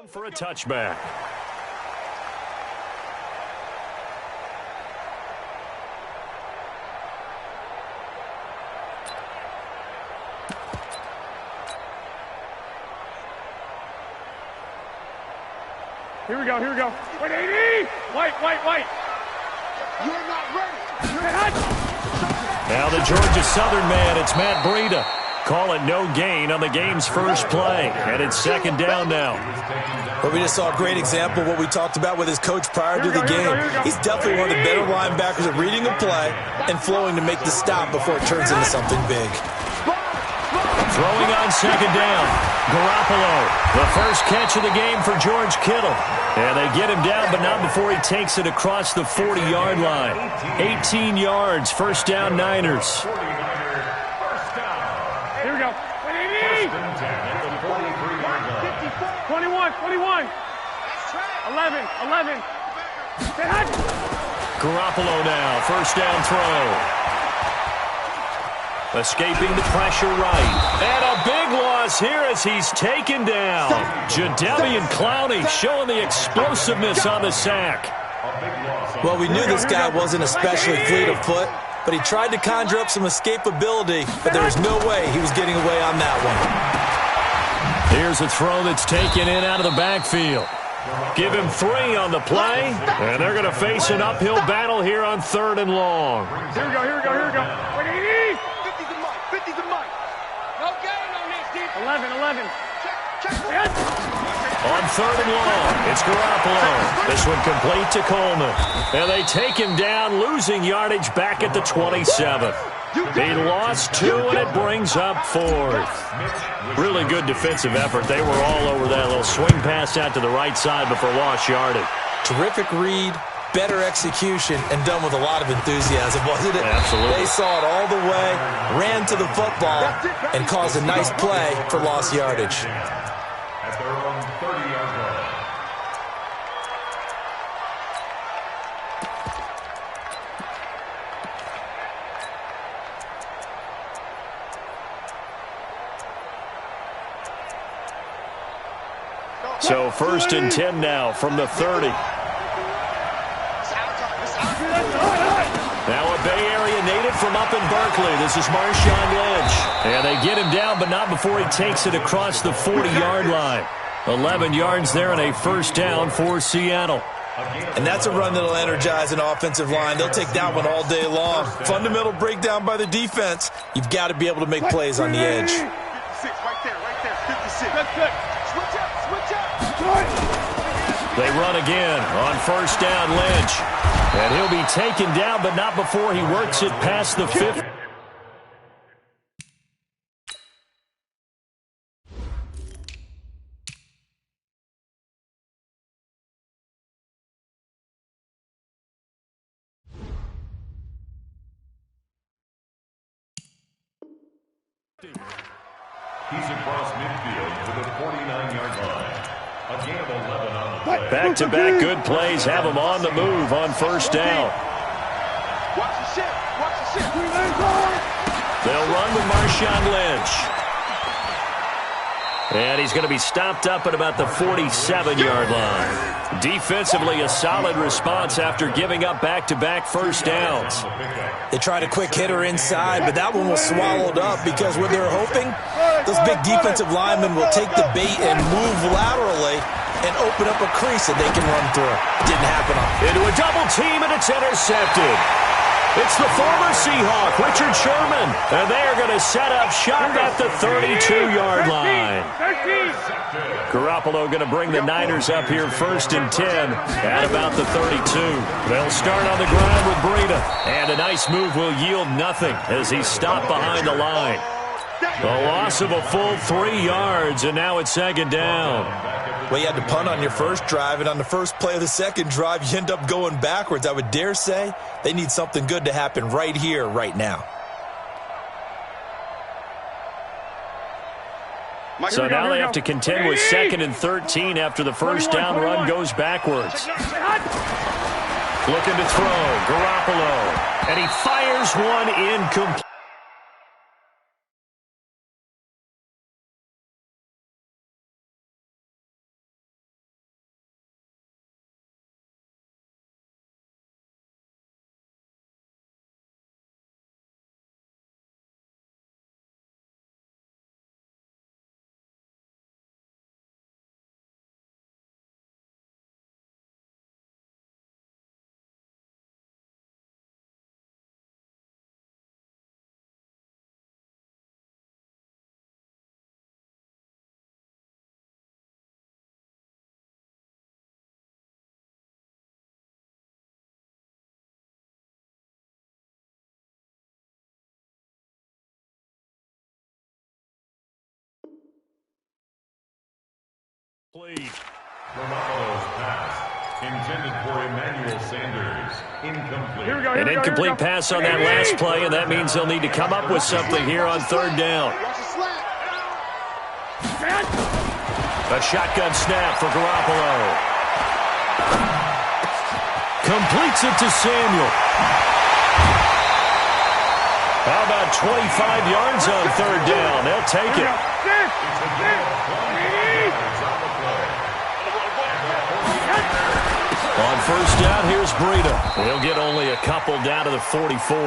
For a touchback. Here we go, here we go. Wait, 80! White. You're not ready. Now the Georgia Southern man, it's Matt Breida. Call it no gain on the game's first play. And it's second down now. Well, we just saw a great example of what we talked about with his coach prior to the game. He's definitely one of the better linebackers at reading a play and flowing to make the stop before it turns into something big. Throwing on second down. Garoppolo, the first catch of the game for George Kittle. And they get him down, but not before he takes it across the 40-yard line. 18 yards, first down Niners. Here we go. 21. 11. Garoppolo now, first down throw. Escaping the pressure right. And a big loss here as he's taken down. Jadeveon Clowney showing the explosiveness on the sack. Well, we knew this guy wasn't especially fleet of foot, but he tried to conjure up some escapability, but there was no way he was getting away on that one. Here's a throw that's taken in out of the backfield. Give him 3 on the play, and they're going to face an uphill battle here on 3rd and long. Here we go. Wait, 80! 50's a mic. No gain on this, defense. 11. Check. On 3rd and long, it's Garoppolo. This one complete to Coleman. And they take him down, losing yardage back at the 27. He lost 2, and it brings up 4th. Really good defensive effort. They were all over that little swing pass out to the right side before lost yardage. Terrific read, better execution, and done with a lot of enthusiasm, wasn't it? Absolutely. They saw it all the way, ran to the football, and caused a nice play for lost yardage. At their own 30-yard line. So 1st and 10 now from the 30. Now a Bay Area native from up in Berkeley. This is Marshawn Lynch. And they get him down, but not before he takes it across the 40-yard line. 11 yards there and a first down for Seattle. And that's a run that'll energize an offensive line. They'll take that one all day long. Fundamental breakdown by the defense. You've got to be able to make plays on the edge. 56, right there, 56. Good. Switch up. They run again on first down, Lynch. And he'll be taken down, but not before he works it past the 50. He's across midfield to the 49-yard line. A gain of 11 on the play. Back-to-back good plays have him on the move on first down. Watch the ship. They'll run with Marshawn Lynch. And he's going to be stopped up at about the 47-yard line. Defensively, a solid response after giving up back-to-back first downs. They tried a quick hitter inside, but that one was swallowed up because what they're hoping, those big defensive linemen will take the bait and move laterally and open up a crease that they can run through. Didn't happen. Into a double team, and it's intercepted. It's the former Seahawk, Richard Sherman, and they are going to set up shop at the 32-yard line. Garoppolo going to bring the Niners up here 1st and 10 at about the 32. They'll start on the ground with Breida, and a nice move will yield nothing as he's stopped behind the line. A loss of a full 3 yards, and now it's 2nd down. Well, you had to punt on your first drive, and on the first play of the second drive, you end up going backwards. I would dare say they need something good to happen right here, right now. So now they have to contend with 2nd and 13 after the first down run goes backwards. Looking to throw, Garoppolo, and he fires one incomplete. Garoppolo's pass intended for Emmanuel Sanders. Incomplete. Here we go. An incomplete pass on that last play, and that means they'll need to come up with something here on third down. A shotgun snap for Garoppolo. Completes it to Samuel. How about 25 yards on third down? They'll take it. On first down, here's Breida. He'll get only a couple down to the 44.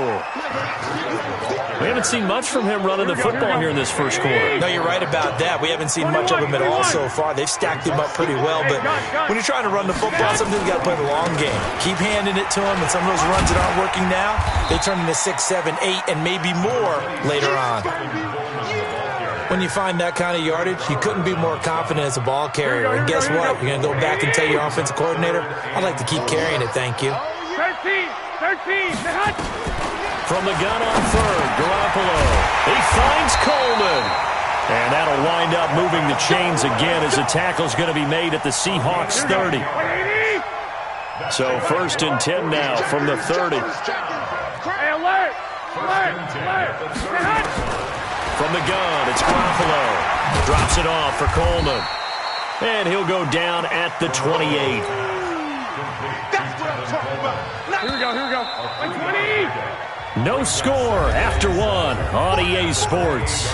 We haven't seen much from him running the football here in this first quarter. No, you're right about that. We haven't seen much of him at all so far. They've stacked him up pretty well, but when you're trying to run the football, sometimes you got to play the long game. Keep handing it to him, and some of those runs that aren't working now, they turn into 6, 7, 8, and maybe more later on. When you find that kind of yardage, you couldn't be more confident as a ball carrier. And guess what? You're going to go back and tell your offensive coordinator, I'd like to keep carrying it, thank you. 13, From the gun on third, Garoppolo. He finds Coleman. And that'll wind up moving the chains again as the tackle's going to be made at the Seahawks 30. So first and 10 now from the 30. Hey, alert! From the gun, it's Garoppolo. Drops it off for Coleman. And he'll go down at the 28. That's what I'm talking about. Here we go. 20! No score after one on EA Sports.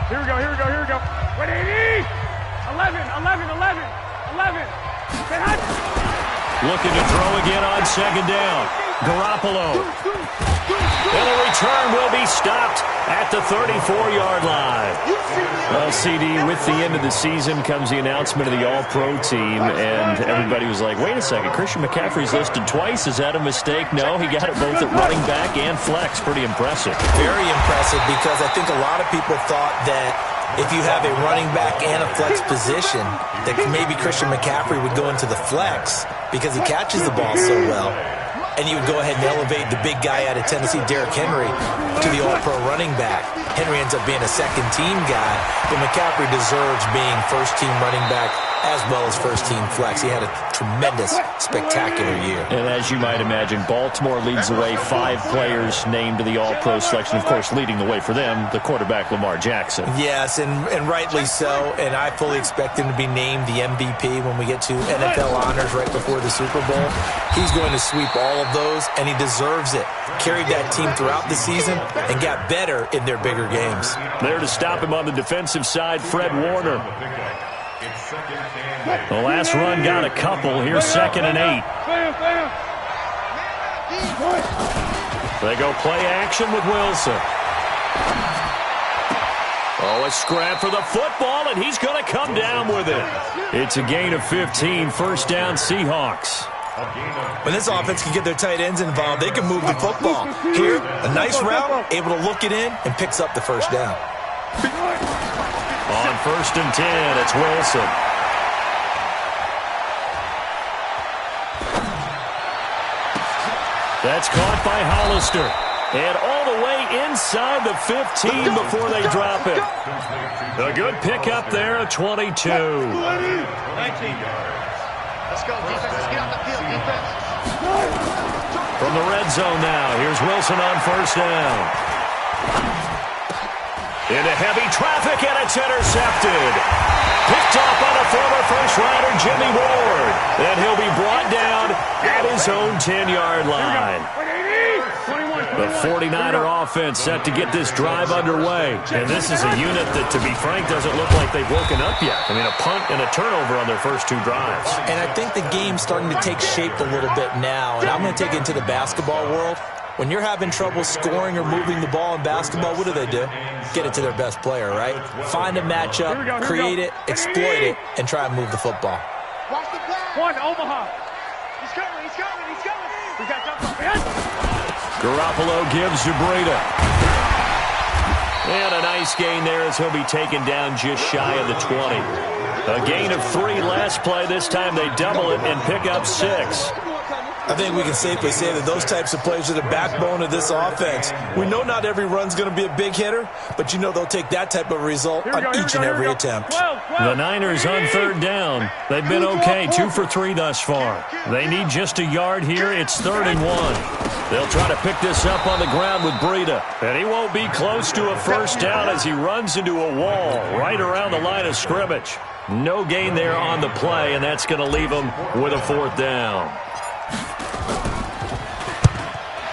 Here we go. 180! 11. Looking to throw again on second down. Garoppolo. And the return will be stopped at the 34-yard line. Well, CD, with the end of the season comes the announcement of the All-Pro team, and everybody was like, wait a second, Christian McCaffrey's listed twice. Is that a mistake? No, he got it both at running back and flex. Pretty impressive. Very impressive, because I think a lot of people thought that if you have a running back and a flex position, that maybe Christian McCaffrey would go into the flex because he catches the ball so well. And you would go ahead and elevate the big guy out of Tennessee, Derrick Henry, to the all-pro running back. Henry ends up being a second-team guy, but McCaffrey deserves being first-team running back as well as first-team flex. He had a tremendous, spectacular year. And as you might imagine, Baltimore leads the way. 5 players named to the All-Pro selection. Of course, leading the way for them, the quarterback Lamar Jackson. Yes, and rightly so. And I fully expect him to be named the MVP when we get to NFL honors right before the Super Bowl. He's going to sweep all of those, and he deserves it. Carried that team throughout the season and got better in their bigger games. There to stop him on the defensive side, Fred Warner. The last run got a couple. Here's 2nd and 8. They go play action with Wilson. Oh, a scrap for the football, and he's going to come down with it. It's a gain of 15, first down Seahawks. When this offense can get their tight ends involved, they can move the football. Here, a nice route, able to look it in, and picks up the first down. On 1st and 10, it's Wilson. That's caught by Hollister. And all the way inside the 15 before they drop it. A good pickup there, a 22. 19. Let's go, defense. Let's get out the field, defense. From the red zone now, here's Wilson on first down. Into heavy traffic, and it's intercepted. Picked up on a former first-rounder, Jimmy Ward. And he'll be brought down at his own 10-yard line. The 49er offense set to get this drive underway. And this is a unit that, to be frank, doesn't look like they've woken up yet. I mean, a punt and a turnover on their first 2 drives. And I think the game's starting to take shape a little bit now. And I'm going to take it into the basketball world. When you're having trouble scoring or moving the ball in basketball, what do? Get it to their best player, right? Find a matchup, create it, exploit it, and try and move the football. Watch the play. One, Omaha. He's coming. We got jump. Garoppolo gives to Breida. And a nice gain there as he'll be taken down just shy of the 20. A gain of 3 last play. This time they double it and pick up 6. I think we can safely say that those types of plays are the backbone of this offense. We know not every run's going to be a big hitter, but you know they'll take that type of result on each and every attempt. The Niners on third down. They've been okay, 2 for 3 thus far. They need just a yard here. It's 3rd and 1. They'll try to pick this up on the ground with Breida. And he won't be close to a first down as he runs into a wall right around the line of scrimmage. No gain there on the play, and that's going to leave him with a 4th down.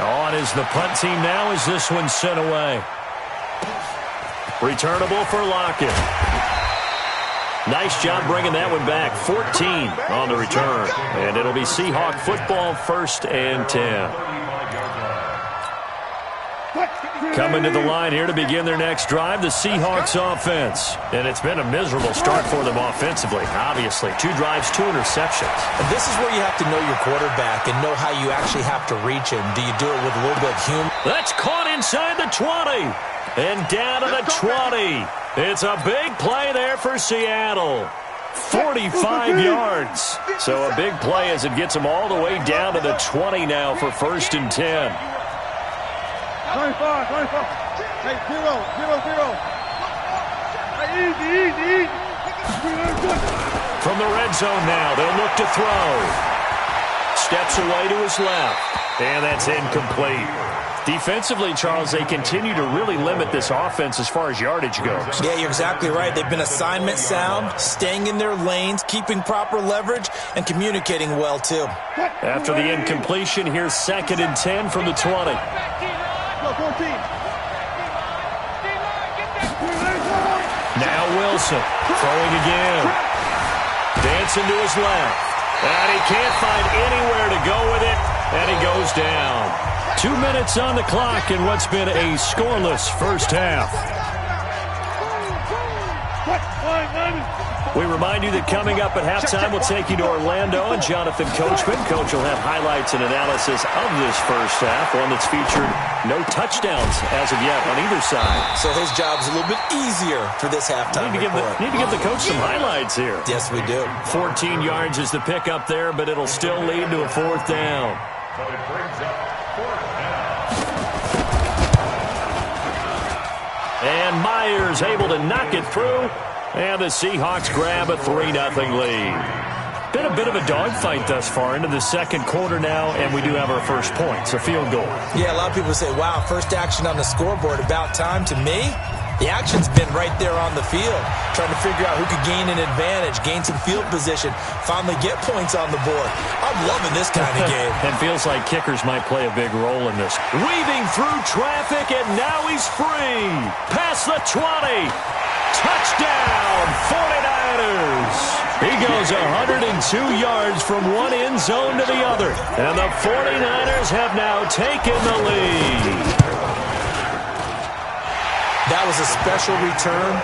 On is the punt team now as this one's sent away. Returnable for Lockett. Nice job bringing that one back. 14 on the return. And it'll be Seahawk football, 1st and 10. Coming to the line here to begin their next drive, the Seahawks offense. And it's been a miserable start for them offensively, obviously. 2 drives, 2 interceptions. And this is where you have to know your quarterback and know how you actually have to reach him. Do you do it with a little bit of humor? That's caught inside the 20. And down to the 20. It's a big play there for Seattle. 45 yards. So a big play as it gets them all the way down to the 20 now for 1st and 10. 25. Hey, 0. Hey, easy. From the red zone now, they'll look to throw. Steps away to his left. And that's incomplete. Defensively, Charles, they continue to really limit this offense as far as yardage goes. Yeah, you're exactly right. They've been assignment sound, staying in their lanes, keeping proper leverage, and communicating well, too. After the incompletion, here's 2nd and 10 from the 20. Now Wilson throwing again. Dancing to his left. And he can't find anywhere to go with it. And he goes down. 2 minutes on the clock in what's been a scoreless first half. We remind you that coming up at halftime, we'll take you to Orlando and Jonathan Coachman. Coach will have highlights and analysis of this first half, one that's featured no touchdowns as of yet on either side. So his job's a little bit easier for this halftime Need to give the coach some highlights here. Yes, we do. 14 yards is the pickup there, but it'll still lead to a 4th down. But it brings up 4th down. And Myers able to knock it through. And the Seahawks grab a 3-0 lead. Been a bit of a dogfight thus far into the second quarter now, and we do have our first points, a field goal. Yeah, a lot of people say, wow, first action on the scoreboard, about time. To me, the action's been right there on the field, trying to figure out who could gain an advantage, gain some field position, finally get points on the board. I'm loving this kind of game. It feels like kickers might play a big role in this. Weaving through traffic, and now he's free. Past the 20. Touchdown, 49ers. He goes 102 yards from one end zone to the other. And the 49ers have now taken the lead. That was a special return,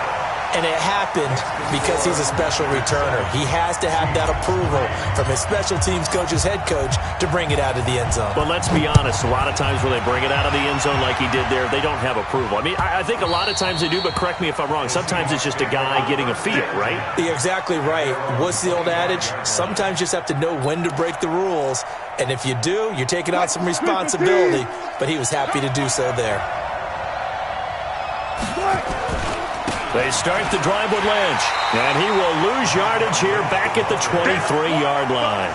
and it happened because he's a special returner. He has to have that approval from his special teams coach's head coach to bring it out of the end zone. But let's be honest, a lot of times when they bring it out of the end zone like he did there, they don't have approval. I mean, I think a lot of times they do, but correct me if I'm wrong. Sometimes it's just a guy getting a feel, right? You're exactly right. What's the old adage? Sometimes you just have to know when to break the rules, and if you do, you're taking on some responsibility, but he was happy to do so there. They start the drive with Lynch, and he will lose yardage here back at the 23-yard line.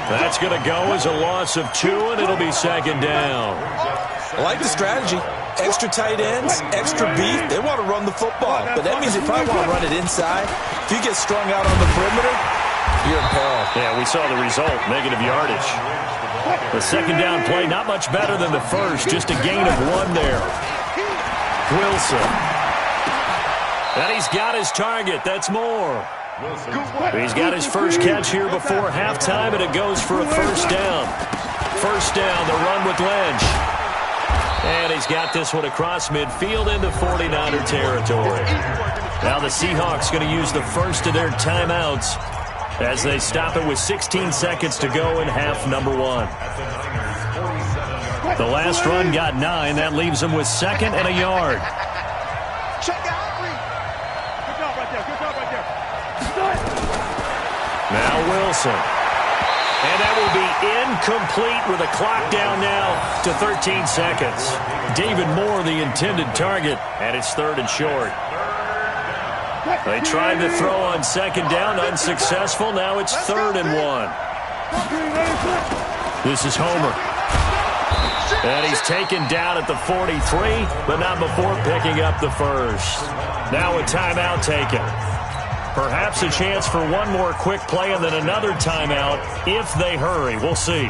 That's going to go as a loss of 2, and it'll be 2nd down. I like the strategy. Extra tight ends, extra beef. They want to run the football, but that means they probably want to run it inside. If you get strung out on the perimeter, you're in peril. Yeah, we saw the result, negative yardage. The 2nd down play, not much better than the first, just a gain of 1 there. Wilson. And he's got his target. That's more. He's got his first catch here before halftime, and it goes for a first down. First down, the run with Lynch. And he's got this one across midfield into 49er territory. Now the Seahawks going to use the first of their timeouts as they stop it with 16 seconds to go in half number 1. The last run got 9. That leaves them with 2nd and a yard. Now Wilson. And that will be incomplete with the clock down now to 13 seconds. David Moore, the intended target, and it's 3rd and short. They tried to throw on 2nd down, unsuccessful. Now it's 3rd and 1. This is Homer. And he's taken down at the 43, but not before picking up the first. Now a timeout taken. Perhaps a chance for one more quick play and then another timeout if they hurry. We'll see.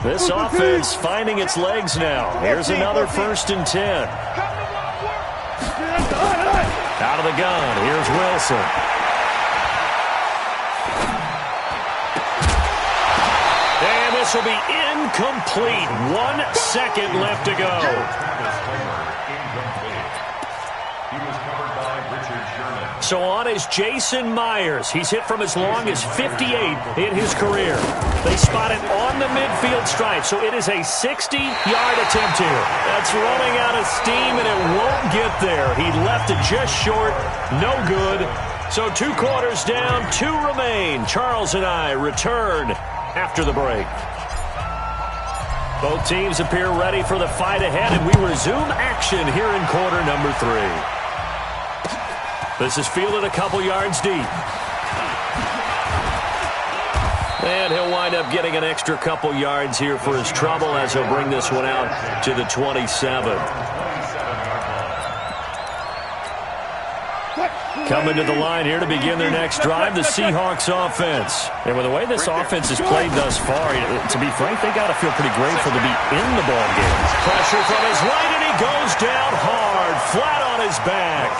This offense finding its legs now. Here's another 1st and 10. Out of the gun. Here's Wilson. And this will be incomplete. 1 second left to go. So on is Jason Myers. He's hit from as long as 58 in his career. They spot it on the midfield stripe, so it is a 60-yard attempt here. That's running out of steam, and it won't get there. He left it just short. No good. So 2 quarters down, 2 remain. Charles and I return after the break. Both teams appear ready for the fight ahead, and we resume action here in quarter number 3. This is fielded a couple yards deep. And he'll wind up getting an extra couple yards here for his trouble as he'll bring this one out to the 27. Coming to the line here to begin their next drive, the Seahawks offense. And with the way this offense has played thus far, to be frank, they got to feel pretty grateful to be in the ball game. Pressure from his right, and he goes down hard, flat on his back.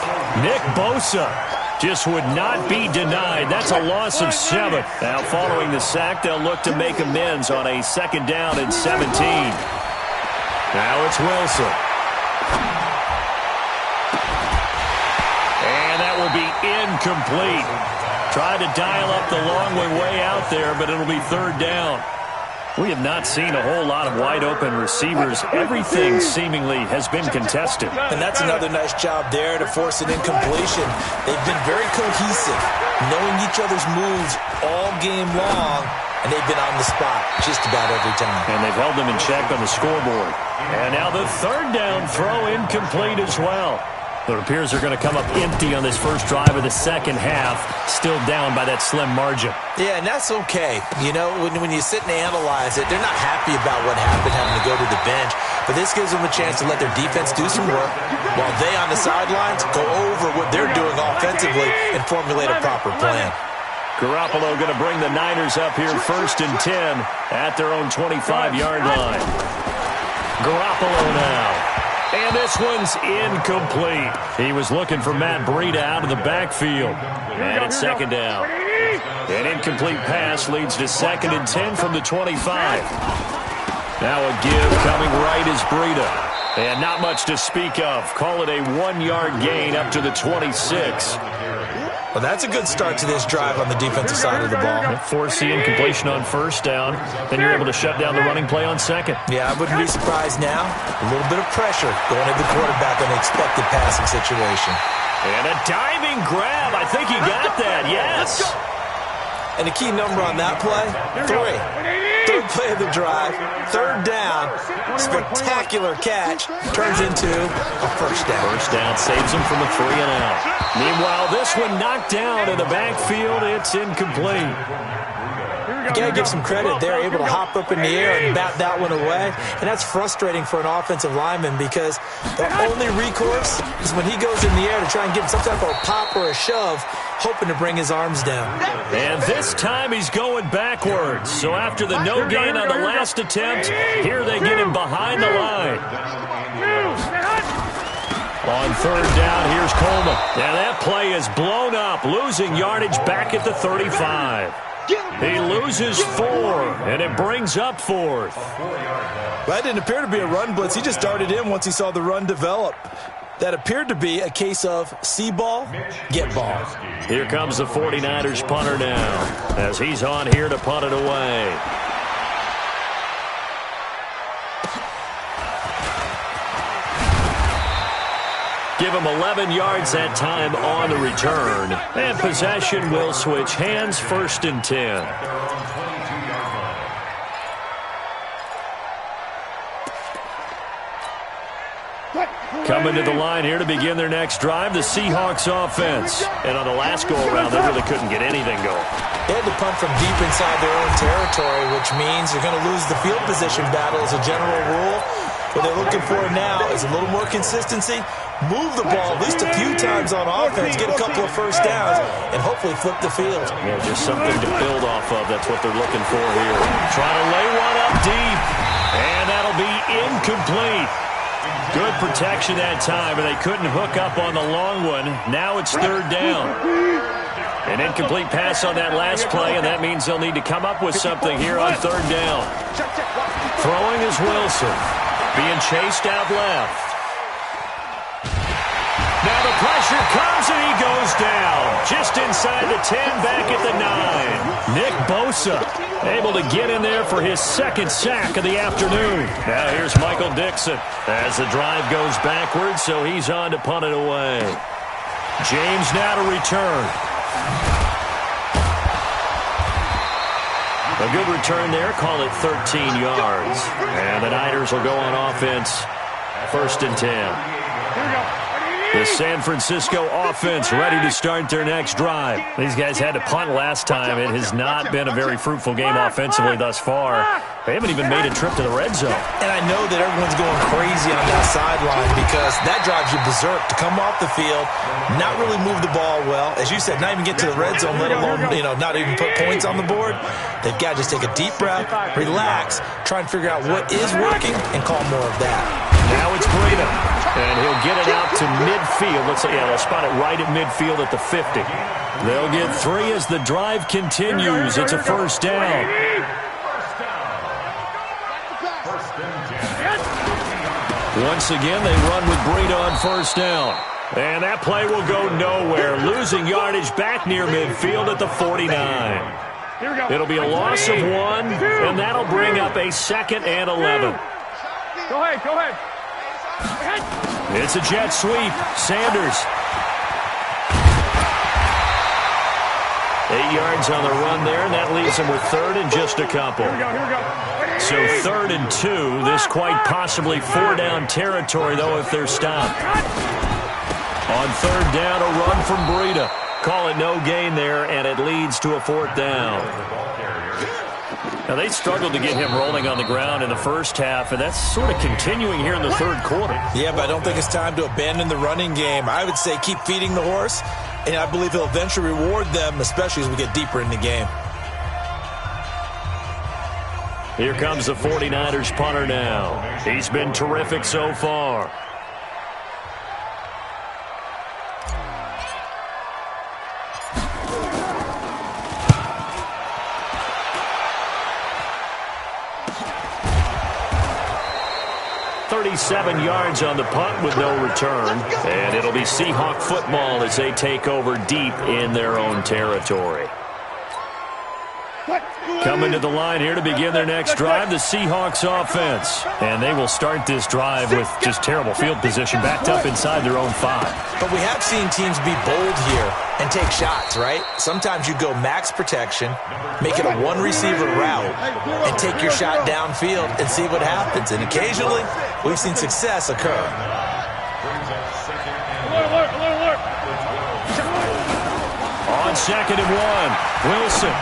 Nick Bosa just would not be denied. That's a loss of 7. Now, following the sack, they'll look to make amends on a 2nd down and 17. Now it's Wilson. Will be incomplete. Tried to dial up the long way out there, but it'll be 3rd down. We have not seen a whole lot of wide-open receivers. Everything seemingly has been contested. And that's another nice job there to force an incompletion. They've been very cohesive, knowing each other's moves all game long, and they've been on the spot just about every time. And they've held them in check on the scoreboard. And now the 3rd down throw incomplete as well. It appears they're going to come up empty on this first drive of the second half, still down by that slim margin. Yeah, and that's okay. You know, when you sit and analyze it, they're not happy about what happened having to go to the bench. But this gives them a chance to let their defense do some work while they on the sidelines go over what they're doing offensively and formulate a proper plan. Garoppolo going to bring the Niners up here 1st and 10 at their own 25-yard line. Garoppolo now. And this one's incomplete. He was looking for Matt Breida out of the backfield. And it's 2nd down. An incomplete pass leads to 2nd and 10 from the 25. Now a give coming right is Breida. And not much to speak of. Call it a 1-yard gain up to the 26. Well, that's a good start to this drive on the defensive side of the ball. Force the incompletion on 1st down. Then you're able to shut down the running play on 2nd. Yeah, I wouldn't be surprised now. A little bit of pressure going at the quarterback in an expected passing situation. And a diving grab. I think he got that, yes. And the key number on that play, 3. 3rd play of the drive, 3rd down, spectacular catch, turns into a 1st down. 1st down saves him from a 3 and out. Meanwhile, this one knocked down in the backfield. It's incomplete. You got to give some credit. They're able to hop up in the air and bat that one away. And that's frustrating for an offensive lineman because the only recourse is when he goes in the air to try and give some type of a pop or a shove, hoping to bring his arms down. And this time he's going backwards. So after the no gain on the last attempt, here they get him behind the line. On 3rd down, here's Coleman. And that play is blown up, losing yardage back at the 35. He loses 4, and it brings up 4th. That didn't appear to be a run blitz. He just darted in once he saw the run develop. That appeared to be a case of see ball, get ball. Here comes the 49ers punter now, as he's on here to punt it away. give him 11 yards that time on the return. And possession will switch hands, 1st and 10. Coming to the line here to begin their next drive, the Seahawks offense. And on the last go-around, they really couldn't get anything going. They had to punt from deep inside their own territory, which means you're going to lose the field position battle as a general rule. What they're looking for now is a little more consistency, move the ball at least a few times on offense, get a couple of first downs, and hopefully flip the field. Yeah, just something to build off of. That's what they're looking for here. Trying to lay one up deep, and that'll be incomplete. Good protection that time, and they couldn't hook up on the long one. Now it's 3rd down. An incomplete pass on that last play, and that means they'll need to come up with something here on 3rd down. Throwing is Wilson. Being chased out left. Now the pressure comes, and he goes down. Just inside the 10, back at the 9. Nick Bosa able to get in there for his 2nd sack of the afternoon. Now here's Michael Dixon as the drive goes backwards, so he's on to punt it away. James now to return. A good return there, call it 13 yards. And the Niners will go on offense, 1st and 10. Here we go. The San Francisco offense ready to start their next drive. These guys had to punt last time. It has not been a very fruitful game offensively thus far. They haven't even made a trip to the red zone. And I know that everyone's going crazy on that sideline because that drives you berserk to come off the field, not really move the ball well. As you said, not even get to the red zone, let alone, not even put points on the board. They've got to just take a deep breath, relax, try and figure out what is working, and call more of that. Now it's Breida, and he'll get it out to midfield. Let's say, they'll spot it right at midfield at the 50. They'll get 3 as the drive continues. It's a 1st down. Once again, they run with Breida on 1st down. And that play will go nowhere. Losing yardage back near midfield at the 49. It'll be a loss of 1, and that'll bring up a 2nd and 11. Go ahead. It's a jet sweep. Sanders. 8 yards on the run there, and that leaves them with 3rd and just a couple. Here we go. So 3rd and 2. This quite possibly 4-down territory, though, if they're stopped. On 3rd down, a run from Breida. Call it no gain there, and it leads to a 4th down. Now, they struggled to get him rolling on the ground in the first half, and that's sort of continuing here in the 3rd quarter. Yeah, but I don't think it's time to abandon the running game. I would say keep feeding the horse, and I believe he'll eventually reward them, especially as we get deeper in the game. Here comes the 49ers punter now. He's been terrific so far. .37 yards on the punt with no return. And it'll be Seahawk football as they take over deep in their own territory. Coming to the line here to begin their next drive, the Seahawks offense. And they will start this drive with just terrible field position backed up inside their own 5. But we have seen teams be bold here and take shots, right? Sometimes you go max protection, make it a one-receiver route, and take your shot downfield and see what happens. And occasionally, we've seen success occur. Alert. On 2nd and 1, Wilson.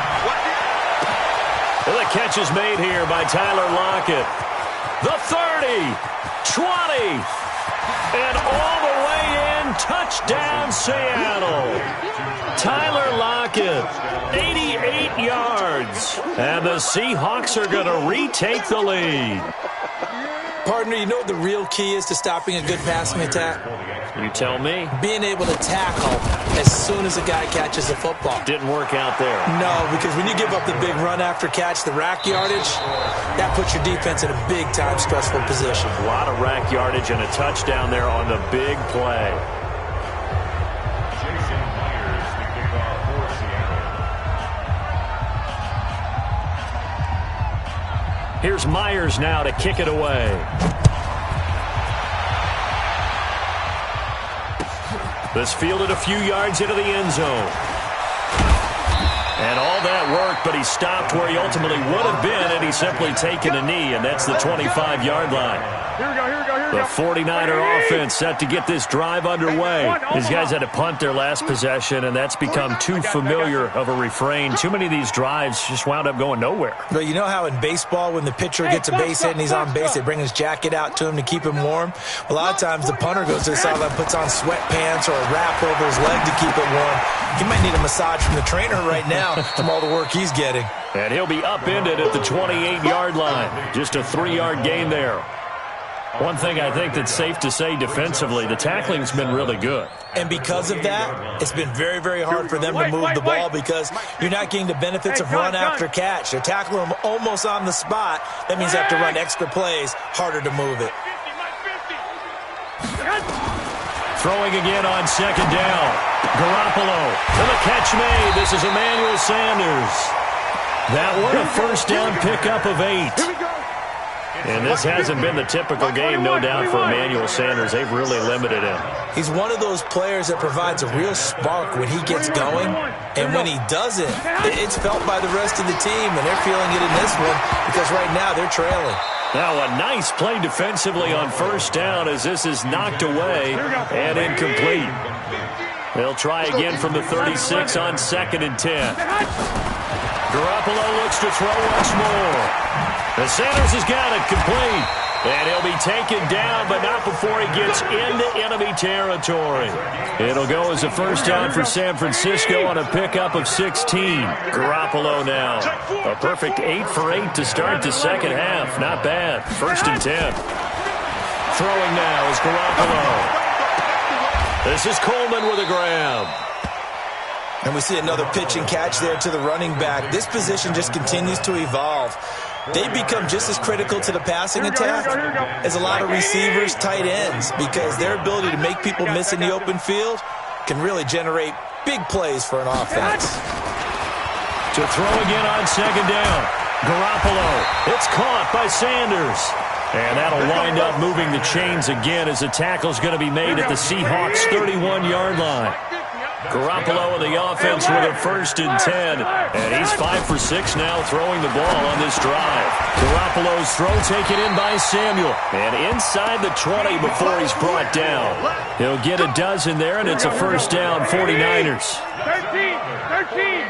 Well, the catch is made here by Tyler Lockett. The 30, 20, and all the way in, touchdown Seattle. Tyler Lockett, 88 yards, and the Seahawks are going to retake the lead. Partner, you know what the real key is to stopping a good passing attack? You tell me. Being able to tackle as soon as a guy catches the football. Didn't work out there. No, because when you give up the big run after catch, the rack yardage, that puts your defense in a big-time stressful position. A lot of rack yardage and a touchdown there on the big play. Here's Myers now to kick it away. This fielded a few yards into the end zone. And all that worked, but he stopped where he ultimately would have been, and he's simply taken a knee, and that's the 25-yard line. Here we go, here we go, here we The go. 49er offense set to get this drive underway. These guys had to punt their last possession, and that's become too familiar of a refrain. Too many of these drives just wound up going nowhere. But you know how in baseball, when the pitcher gets a base hit and he's on base, they bring his jacket out to him to keep him warm? A lot of times the punter goes to the sideline, puts on sweatpants or a wrap over his leg to keep it warm. He might need a massage from the trainer right now from all the work he's getting. And he'll be upended at the 28-yard line. Just a 3-yard gain there. One thing I think that's safe to say defensively, the tackling's been really good. And because of that, it's been very, very hard for them to move the ball because you're not getting the benefits of run after catch. They're tackling them almost on the spot. That means they have to run extra plays, harder to move it. Throwing again on second down. Garoppolo, and the catch made. This is Emmanuel Sanders. That one a first down pickup of 8. And this hasn't been the typical game, no doubt, for Emmanuel Sanders. They've really limited him. He's one of those players that provides a real spark when he gets going. And when he doesn't, it's felt by the rest of the team. And they're feeling it in this one because right now they're trailing. Now a nice play defensively on first down as this is knocked away and incomplete. They'll try again from the 36 on 2nd and 10. Garoppolo looks to throw once more. And Sanders has got it complete. And he'll be taken down, but not before he gets into enemy territory. It'll go as a first down for San Francisco on a pickup of 16. Garoppolo now. A perfect 8 for 8 to start the second half. Not bad. 1st and 10. Throwing now is Garoppolo. This is Coleman with a grab. And we see another pitch and catch there to the running back. This position just continues to evolve. They become just as critical to the passing attack as a lot of receivers, tight ends, because their ability to make people miss in the open field can really generate big plays for an offense. To throw again on second down. Garoppolo. It's caught by Sanders. And that'll wind up moving the chains again as the tackle's going to be made at the Seahawks' 31-yard line. Garoppolo and the offense with a 1st and 10. And he's 5 for 6 now throwing the ball on this drive. Garoppolo's throw taken in by Samuel. And inside the 20 before he's brought down. He'll get a dozen there, and it's a first down, 49ers. 13.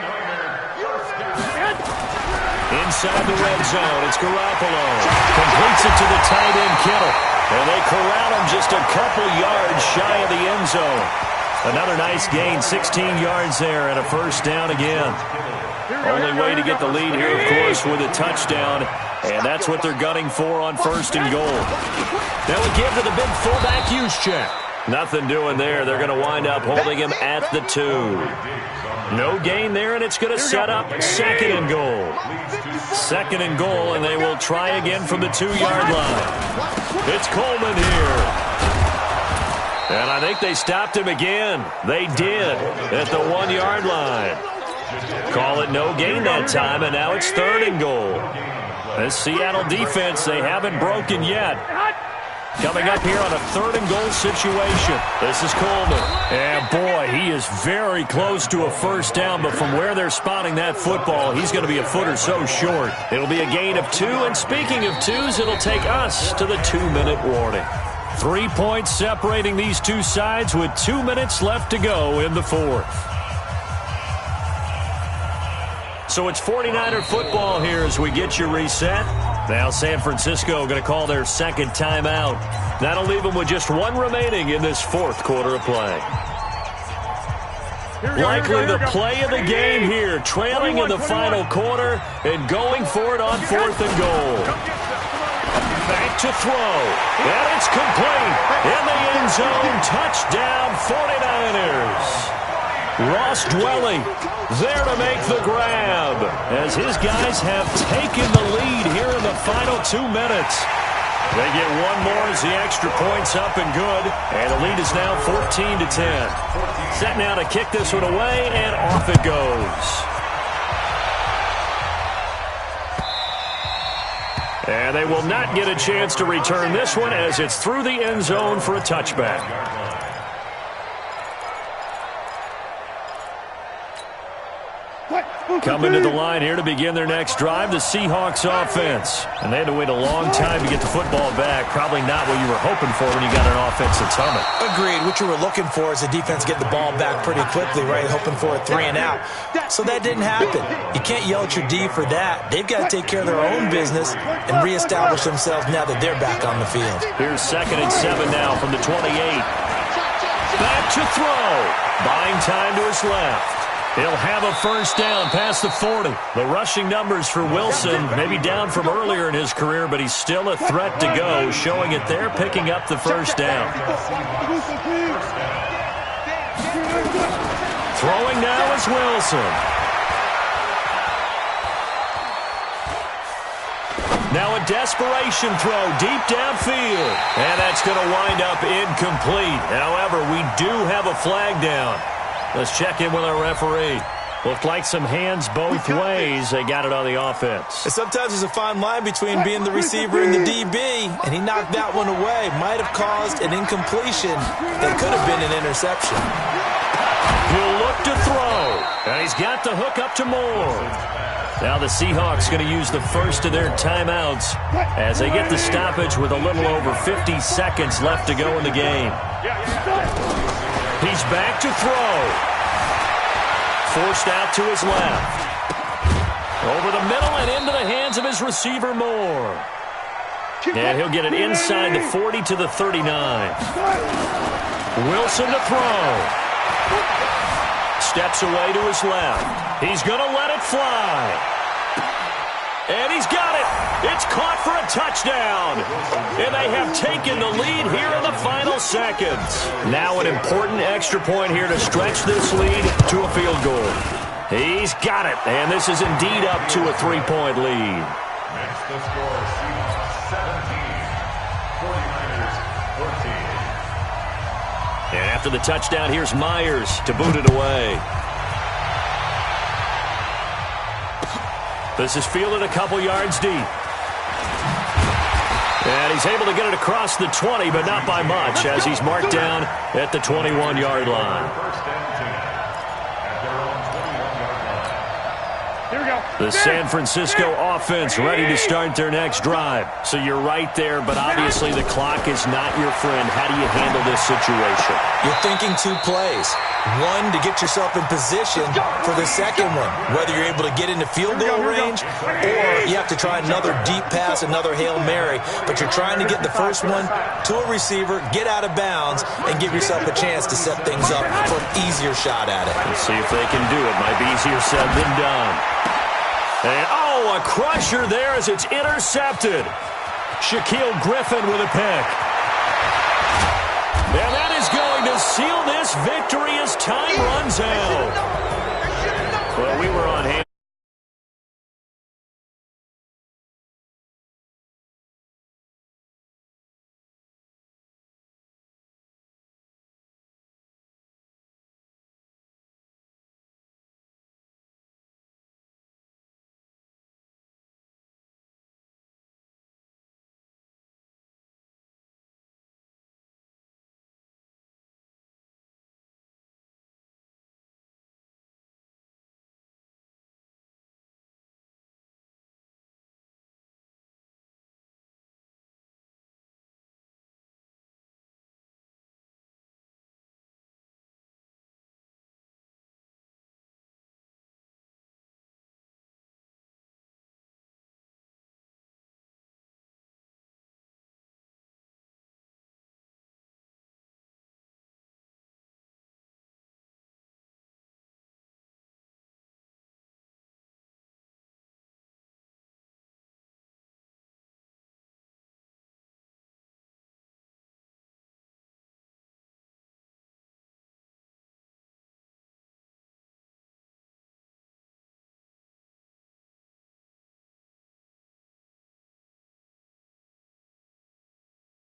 Inside the red zone, it's Garoppolo. Completes it to the tight end, Kittle. And they corral him just a couple yards shy of the end zone. Another nice gain, 16 yards there, and a first down again. Only way to get the lead here, of course, with a touchdown, and that's what they're gunning for on 1st and goal. They'll give to the big fullback use check. Nothing doing there. They're going to wind up holding him at the 2. No gain there, and it's going to set up 2nd and goal. 2nd and goal, and they will try again from the 2-yard line. It's Coleman here. And I think they stopped him again. They did at the 1-yard line. Call it no gain that time, and now it's 3rd and goal. This Seattle defense, they haven't broken yet. Coming up here on a 3rd and goal situation. This is Coleman. And boy, he is very close to a first down, but from where they're spotting that football, he's going to be a foot or so short. It'll be a gain of 2, and speaking of 2s, it'll take us to the 2-minute warning. 3 points separating these two sides with 2 minutes left to go in the 4th. So it's 49er football here as we get you reset. Now San Francisco going to call their 2nd timeout. That'll leave them with just 1 remaining in this 4th quarter of play. Likely the play of the game here, trailing in the final quarter and going for it on 4th and goal. Back to throw, and it's complete. In the end zone, touchdown 49ers. Ross Dwelly there to make the grab as his guys have taken the lead here in the final 2 minutes. They get 1 more as the extra point's up and good, and the lead is now 14-10. Set now to kick this one away, and off it goes. And they will not get a chance to return this one as it's through the end zone for a touchback. Coming to the line here to begin their next drive, the Seahawks offense. And they had to wait a long time to get the football back. Probably not what you were hoping for when you got an offense that's humming. Agreed. What you were looking for is the defense get the ball back pretty quickly, right? Hoping for a 3 and out. So that didn't happen. You can't yell at your D for that. They've got to take care of their own business and reestablish themselves now that they're back on the field. Here's 2nd and 7 now from the 28. Back to throw. Buying time to his left. He'll have a first down past the 40. The rushing numbers for Wilson, maybe down from earlier in his career, but he's still a threat to go, showing it there, picking up the first down. Throwing now is Wilson. Now a desperation throw deep downfield. And that's going to wind up incomplete. However, we do have a flag down. Let's check in with our referee. Looked like some hands both ways. They got it on the offense. And sometimes there's a fine line between being the receiver and the DB, and he knocked that one away. Might have caused an incompletion that could have been an interception. He'll look to throw, and he's got the hook up to Moore. Now the Seahawks going to use the first of their timeouts as they get the stoppage with a little over 50 seconds left to go in the game. He's back to throw. Forced out to his left. Over the middle and into the hands of his receiver, Moore. And he'll get it inside the 40 to the 39. Wilson to throw. Steps away to his left. He's going to let it fly. And he's got it. It's caught for a touchdown. And they have taken the lead here in the final seconds. Now an important extra point here to stretch this lead to a field goal. He's got it. And this is indeed up to a 3-point lead. Next the score, Seahawks 17, 49ers 14. And after the touchdown, here's Myers to boot it away. This is fielded a couple yards deep. And he's able to get it across the 20, but not by much, as he's marked down at the 21-yard line. First and 10 at their own 21-yard line. Here we go. The San Francisco offense ready to start their next drive. So you're right there, but obviously the clock is not your friend. How do you handle this situation? You're thinking 2 plays. One, to get yourself in position for the second one, whether you're able to get into field goal range or you have to try another deep pass, another Hail Mary. But you're trying to get the first one to a receiver, get out of bounds, and give yourself a chance to set things up for an easier shot at it. Let's see if they can do it. Might be easier said than done. And, oh, a crusher there as it's intercepted. Shaquille Griffin with a pick. And that is going to seal this victory as time runs out. Well, we were on hand.